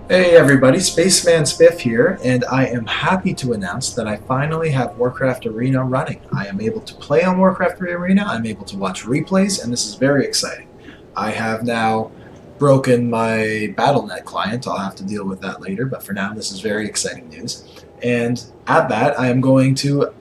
Hey everybody, Spaceman Spiff here, and I am happy to announce that I finally have Warcraft Arena running. I am able to play on Warcraft Arena, I'm able to watch replays, and this is very exciting. I have now broken my BattleNet client. I'll have to deal with that later, but for now this is very exciting news. And at that, I am going to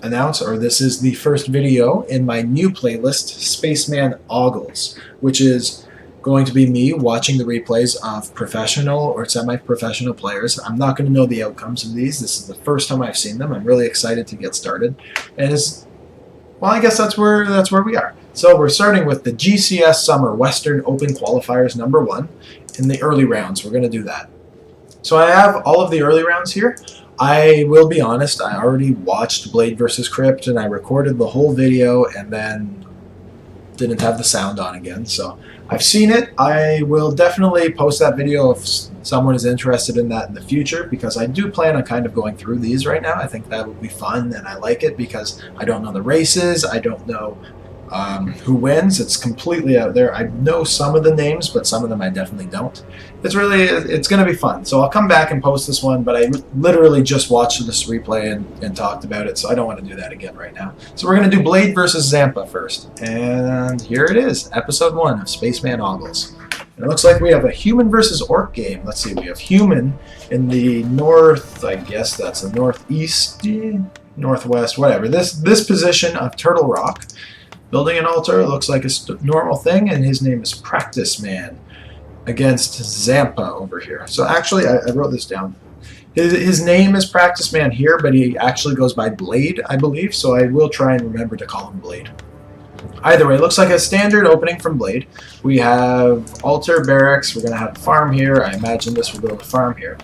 announce, or this is the first video in my new playlist, Spaceman Ogles, which is going to be me watching the replays of professional or semi-professional players. I'm not going to know the outcomes of these. This is the first time I've seen them. I'm really excited to get started. And I guess that's where we are. So we're starting with the GCS Summer Western Open Qualifiers #1 in the early rounds. We're going to do that. So I have all of the early rounds here. I will be honest, I already watched Blade vs. Crypt and I recorded the whole video and then didn't have the sound on again. So I've seen it. I will definitely post that video if someone is interested in that in the future, because I do plan on kind of going through these right now. I think that would be fun, and I like it because I don't know the races. I don't know who wins. It's completely out there. I know some of the names, but some of them I definitely don't. It's going to be fun. So I'll come back and post this one, but I literally just watched this replay and talked about it, so I don't want to do that again right now. So we're going to do Blade versus Zampaa first. And here it is, episode 1 of Spaceman Ogles. And it looks like we have a human versus orc game. Let's see, we have human in the north, I guess that's the northeast, northwest, whatever. This position of Turtle Rock. Building an altar looks like a normal thing, and his name is Practice Man against Zampaa over here. So actually, I wrote this down. His name is Practice Man here, but he actually goes by Blade, I believe, so I will try and remember to call him Blade. Either way, it looks like a standard opening from Blade. We have altar, barracks, we're going to have a farm here. I imagine this will build a farm here.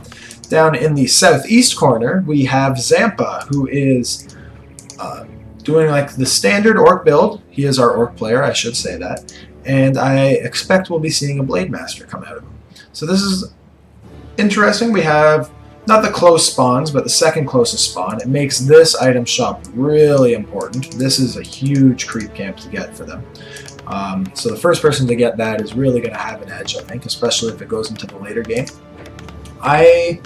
Down in the southeast corner, we have Zampaa, who is doing like the standard orc build. He is our orc player, I should say that. And I expect we'll be seeing a Blade Master come out of him. So this is interesting. We have not the close spawns, but the second closest spawn. It makes this item shop really important. This is a huge creep camp to get for them. So the first person to get that is really going to have an edge, I think, especially if it goes into the later game. I'm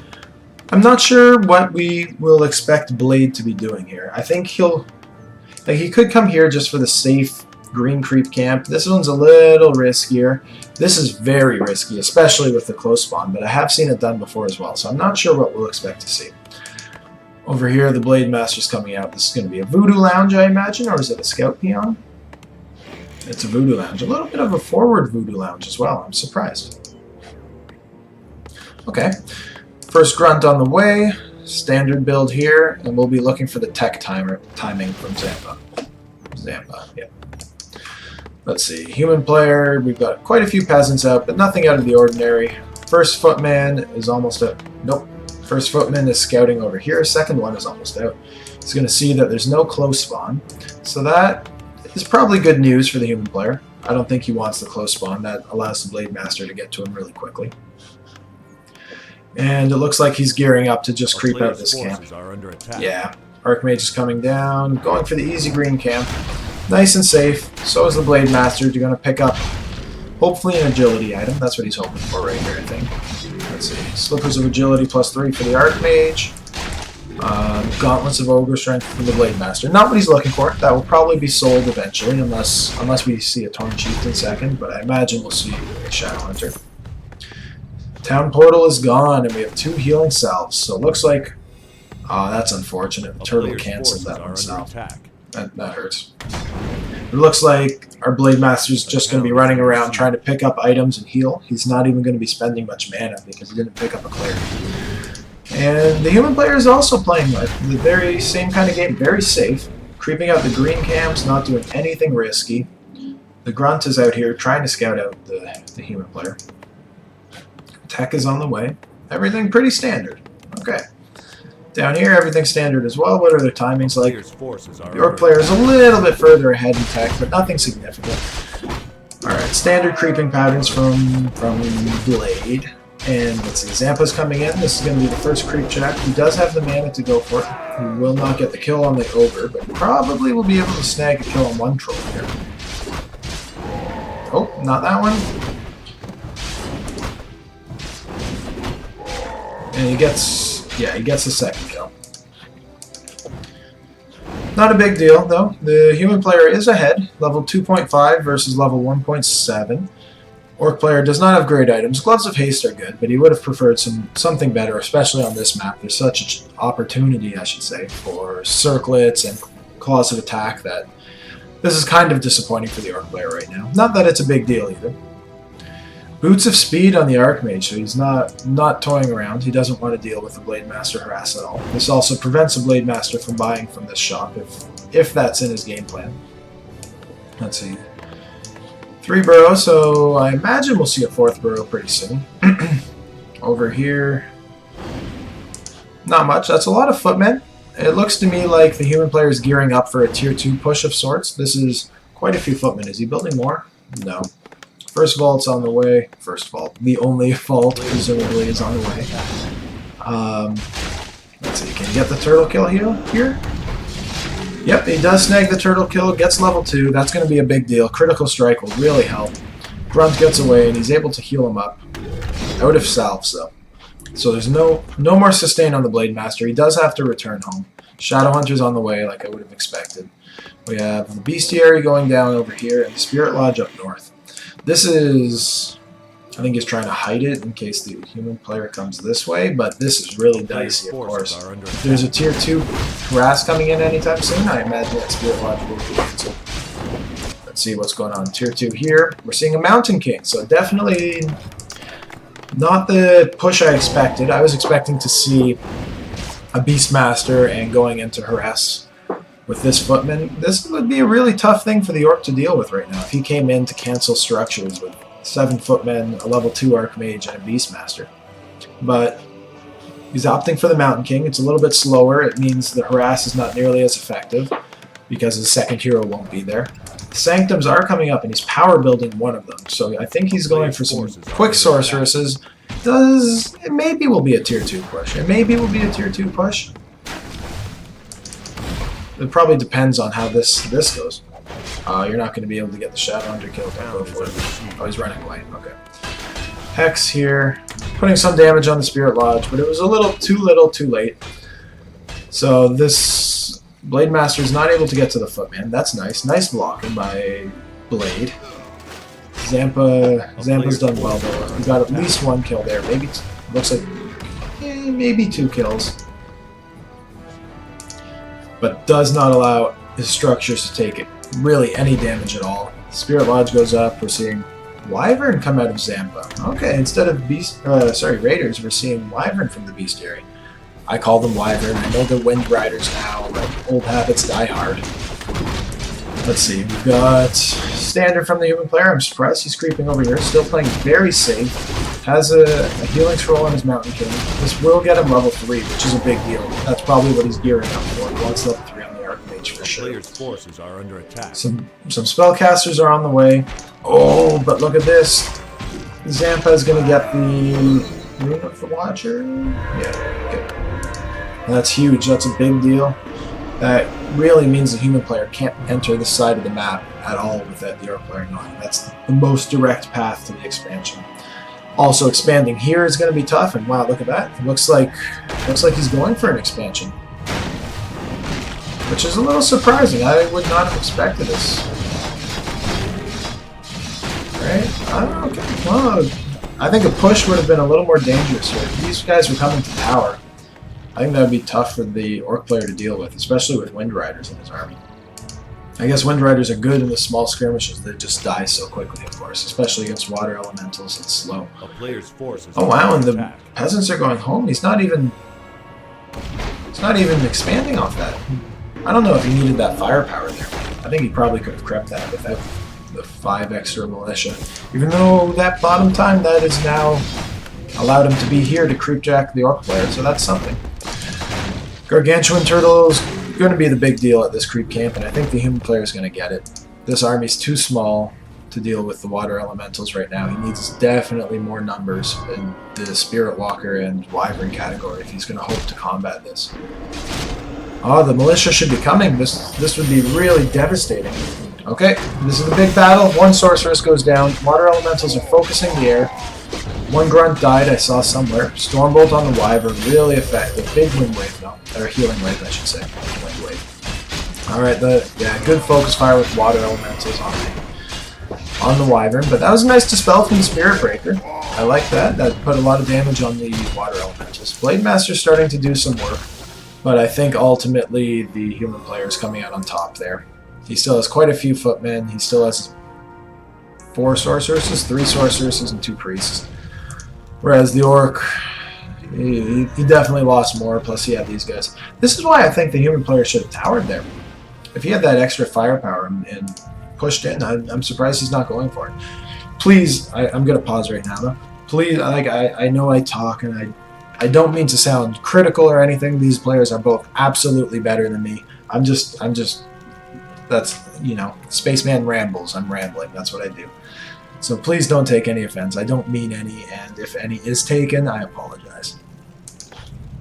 not sure what we will expect Blade to be doing here. I think he could come here just for the safe green creep camp. This one's a little riskier. This is very risky, especially with the close spawn, but I have seen it done before as well, so I'm not sure what we'll expect to see. Over here, the Blade Master's coming out. This is going to be a Voodoo Lounge, I imagine, or is it a Scout Peon? It's a Voodoo Lounge. A little bit of a forward Voodoo Lounge as well. I'm surprised. Okay. First grunt on the way. Standard build here, and we'll be looking for the tech timing from Zampaa. Yeah. Let's see, human player, we've got quite a few peasants out, but nothing out of the ordinary. First footman is almost out. Nope. First footman is scouting over here. Second one is almost out. He's going to see that there's no close spawn. So that is probably good news for the human player. I don't think he wants the close spawn. That allows the Blade Master to get to him really quickly. And it looks like he's gearing up to just creep out this camp. Yeah, Archmage is coming down, going for the easy green camp. Nice and safe. So is the Blade Master. You're going to pick up, hopefully, an agility item. That's what he's hoping for right here, I think. Let's see. Slippers of Agility +3 for the Archmage. Gauntlets of Ogre Strength for the Blade Master. Not what he's looking for. That will probably be sold eventually, unless we see a Torn Chieftain second, but I imagine we'll see a Shadowhunter. Town Portal is gone, and we have 2 healing salves. So it looks like... Oh, that's unfortunate. The Turtle canceled that one salve. That hurts. It looks like our Blade Master's just going to be running around trying to pick up items and heal. He's not even going to be spending much mana because he didn't pick up a cleric. And the human player is also playing like the very same kind of game, very safe. Creeping out the green camps, not doing anything risky. The Grunt is out here trying to scout out the human player. Tech is on the way. Everything pretty standard. Okay. Down here, everything's standard as well. What are their timings like? The Orc player is a little bit further ahead in tech, but nothing significant. Alright, standard creeping patterns from Blade. And let's see, Zampaa's coming in. This is going to be the first creep check. He does have the mana to go for it. He will not get the kill on the Ogre, but probably will be able to snag a kill on one troll here. Oh, not that one. And he gets the second kill. Not a big deal, though. The human player is ahead, level 2.5 versus level 1.7. Orc player does not have great items. Gloves of Haste are good, but he would have preferred something better, especially on this map. There's such an opportunity, I should say, for circlets and claws of attack that this is kind of disappointing for the Orc player right now. Not that it's a big deal either. Boots of Speed on the Archmage, so he's not toying around. He doesn't want to deal with the Blade Master harass at all. This also prevents a Blade Master from buying from this shop if that's in his game plan. Let's see. 3 burrow, so I imagine we'll see a 4th burrow pretty soon. Over here, not much. That's a lot of footmen. It looks to me like the human player is gearing up for a tier 2 push of sorts. This is quite a few footmen. Is he building more? No. First vault's on the way. First vault. The only vault, presumably, is on the way. Let's see, can he get the turtle kill here? Yep, he does snag the turtle kill, gets level 2. That's going to be a big deal. Critical strike will really help. Grunt gets away, and he's able to heal him up. Out of salves, though. So there's no more sustain on the Blade Master. He does have to return home. Shadow Hunter's on the way, like I would have expected. We have the Bestiary going down over here, and the Spirit Lodge up north. This is, I think he's trying to hide it in case the human player comes this way, but this is really dicey, of course. If there's a tier 2 harass coming in anytime soon, I imagine that Spirit Lodge will be cancelled. Let's see what's going on. Tier 2 here. We're seeing a Mountain King, so definitely not the push I expected. I was expecting to see a Beastmaster and going into harass with this footman. This would be a really tough thing for the Orc to deal with right now. If he came in to cancel structures with 7 footmen, a level 2 Archmage, and a Beastmaster. But he's opting for the Mountain King. It's a little bit slower. It means the harass is not nearly as effective because his second hero won't be there. The Sanctums are coming up, and he's power building one of them. So I think he's going for some quick sorceresses. It maybe will be a tier 2 push. It maybe will be a tier 2 push. It probably depends on how this goes. You're not going to be able to get the Shadow Hunter kill. Go for it. Oh, he's running away. Okay. Hex here, putting some damage on the Spirit Lodge, but it was a little too late. So this Blade Master is not able to get to the Footman. That's nice. Nice blocking by Blade. Zampaa's done well though. He got at least 1 kill there. Maybe looks like maybe 2 kills. But does not allow his structures to take really any damage at all. Spirit Lodge goes up. We're seeing Wyvern come out of Zampaa. Okay, instead of Raiders, we're seeing Wyvern from the Bestiary. I call them Wyvern. I know they're Wind Riders now, but old habits die hard. Let's see. We've got Standard from the human player. I'm surprised he's creeping over here. Still playing very safe. Has a healing scroll on his Mountain King. This will get him level 3, which is a big deal. That's probably what he's gearing up for. He wants level 3 on the Archmage for sure. Player's forces are under attack. Some spellcasters are on the way. Oh, but look at this. Zampaa is going to get the Rune of the Watcher. Yeah, okay. That's huge. That's a big deal. That really means the human player can't enter this side of the map at all without the Orc player knowing. That's the most direct path to the expansion. Also, expanding here is going to be tough, and wow, look at that. It looks like he's going for an expansion. Which is a little surprising. I would not have expected this. Right? Okay. Well, I think a push would have been a little more dangerous here. If these guys were coming to tower, I think that would be tough for the Orc player to deal with, especially with Wind Riders in his army. I guess Wind Riders are good in the small skirmishes. They just die so quickly, of course, especially against water elementals. It's slow. A player's force is oh wow, and the peasants are going home. He's not even expanding off that. I don't know if he needed that firepower there. I think he probably could have crept that without the 5 extra militia. Even though that bottom time, that is now allowed him to be here to creepjack the Orc player, so that's something. Gargantuan Turtle's going to be the big deal at this creep camp, and I think the human player is going to get it. This army's too small to deal with the water elementals right now. He needs definitely more numbers in the Spirit Walker and Wyvern category if he's going to hope to combat this. Oh, the militia should be coming. This would be really devastating. Okay, this is the big battle. 1 sorceress goes down. Water elementals are focusing the air. One grunt died I saw somewhere. Stormbolt on the Wyvern, really effective. Big wind wave though. Or healing wave, I should say. Wind wave. Alright, good focus fire with water elementals on the Wyvern, but that was a nice dispel from the Spirit Breaker. I like that. That put a lot of damage on the water elementals. Blade Master's starting to do some work, but I think ultimately the human player is coming out on top there. He still has quite a few footmen. He still has 4 sorceresses, 3 sorceresses, and 2 priests. Whereas the orc, he definitely lost more, plus he had these guys. This is why I think the human player should have towered there. If he had that extra firepower and pushed in, I'm surprised he's not going for it. Please, I'm going to pause right now though. Please, I know I talk and I don't mean to sound critical or anything. These players are both absolutely better than me. I'm just, that's, you know, Spaceman rambles. I'm rambling. That's what I do. So please don't take any offense. I don't mean any, and if any is taken, I apologize.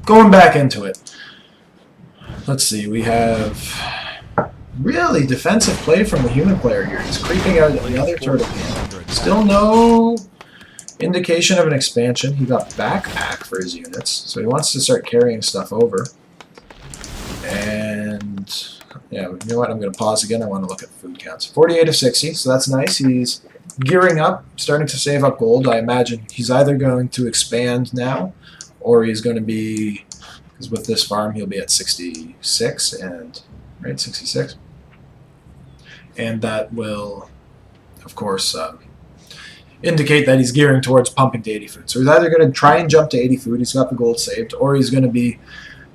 Going back into it. Let's see, we have really defensive play from the human player here. He's creeping out another turtle camp. Still no indication of an expansion. He got backpack for his units, so he wants to start carrying stuff over. And yeah, you know what? I'm going to pause again. I want to look at food counts. 48 of 60, so that's nice. He's gearing up, starting to save up gold. I imagine he's either going to expand now, or he's going to be, because with this farm he'll be at 66, and right, 66, and that will, of course, indicate that he's gearing towards pumping to 80 food. So he's either going to try and jump to 80 food, he's got the gold saved, or he's going to be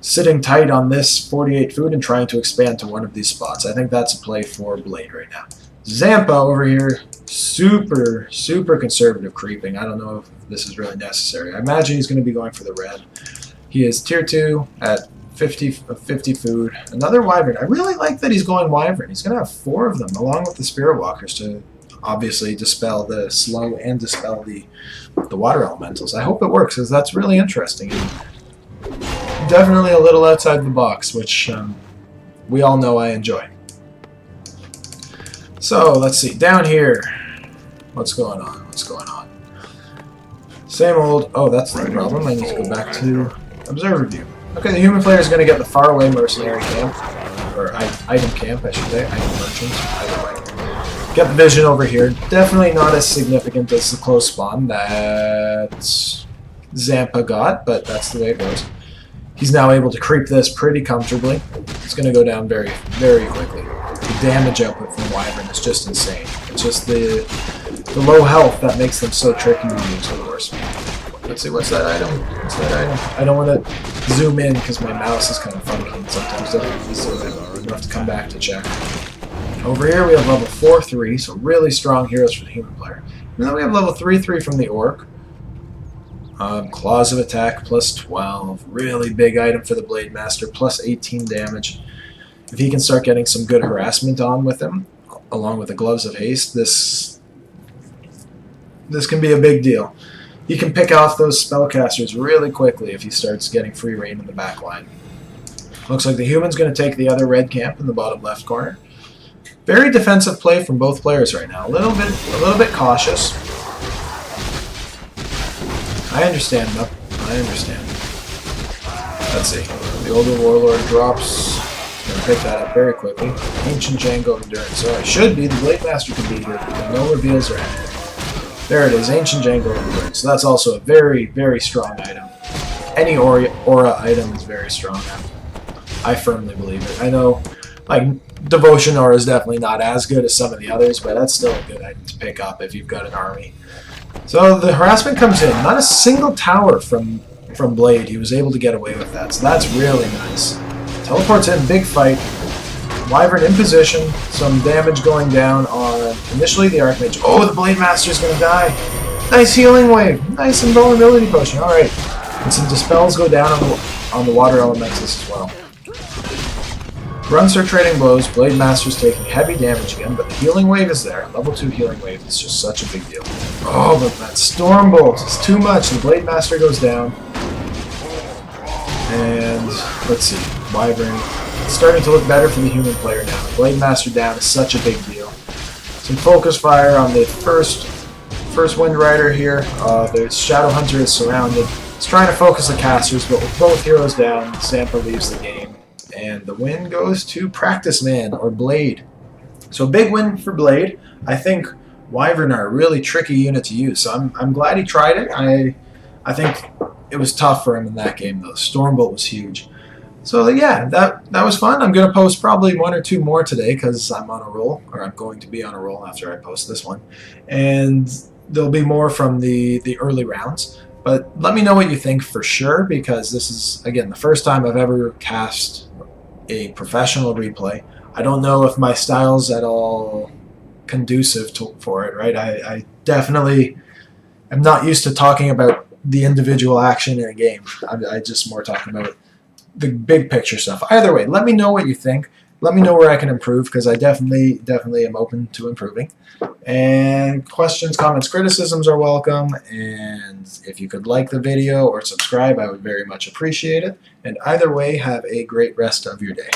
sitting tight on this 48 food and trying to expand to one of these spots. I think that's a play for Blade right now. Zampaa over here, super conservative creeping. I don't know if this is really necessary. I imagine he's going to be going for the red. He is tier 2 at 50 food. Another Wyvern. I really like that he's going Wyvern. He's going to have 4 of them, along with the Spirit Walkers, to obviously dispel the slow and dispel the water elementals. I hope it works, because that's really interesting. And definitely a little outside the box, which we all know I enjoy. So, let's see. Down here, what's going on? Same old... Oh, that's the problem. I need to go back to Observer View. Okay, the human player is going to get the faraway mercenary camp, or item camp, I should say. Item merchant, either way. Get the vision over here. Definitely not as significant as the close spawn that Zampaa got, but that's the way it goes. He's now able to creep this pretty comfortably. It's going to go down very quickly. The damage output from Wyvern is just insane. It's just the low health that makes them so tricky to use, of course. Let's see, what's that item? I don't want to zoom in because my mouse is kind of funky and sometimes doesn't zoom in. I'll have to come back to check. Over here we have level 4-3, so really strong heroes for the human player. And then we have level 3-3 from the orc. Claws of attack plus 12. Really big item for the Blade Master, plus 18 damage. If he can start getting some good harassment on with him, along with the Gloves of Haste, this can be a big deal. He can pick off those spellcasters really quickly if he starts getting free reign in the back line. Looks like the human's going to take the other red camp in the bottom left corner. Very defensive play from both players right now. A little bit cautious. I understand, though. I understand. Let's see. The older warlord drops. Gonna pick that up very quickly. Ancient Django Endurance. So it should be. The Blade Master could be here. No reveals or anything. There it is. Ancient Django Endurance. So that's also a very strong item. Any aura item is very strong. I firmly believe it. I know, like, Devotion Aura is definitely not as good as some of the others, but that's still a good item to pick up if you've got an army. So the harassment comes in. Not a single tower from Blade. He was able to get away with that. So that's really nice. Teleports in. Big fight. Wyvern in position. Some damage going down on initially the Archmage. Oh, the Blade Master's going to die. Nice healing wave. Nice invulnerability potion. Alright. And some dispels go down on the water elementals as well. Grunts are trading blows. Blade Master's taking heavy damage again, but the healing wave is there. Level 2 healing wave is just such a big deal. Oh, but that Stormbolt is too much. The Blade Master goes down. And let's see. Wyvern. It's starting to look better for the human player now. The Blade Master down is such a big deal. Some focus fire on the first First Wind Rider here. The Shadow Hunter is surrounded. He's trying to focus the casters, but with both heroes down, Zampaa leaves the game. And the win goes to Practice Man, or Blade. So a big win for Blade. I think Wyvern are a really tricky unit to use, so I'm glad he tried it. I think it was tough for him in that game, though. Stormbolt was huge. So yeah, that was fun. I'm going to post probably 1 or 2 more today because I'm on a roll, or I'm going to be on a roll after I post this one. And there'll be more from the early rounds. But let me know what you think for sure, because this is, again, the first time I've ever cast a professional replay. I don't know if my style's at all conducive for it, right? I definitely am not used to talking about the individual action in a game. I just more talking about the big picture stuff. Either way, let me know what you think. Let me know where I can improve, because I definitely am open to improving. And questions, comments, criticisms are welcome. And if you could like the video or subscribe, I would very much appreciate it. And either way, have a great rest of your day.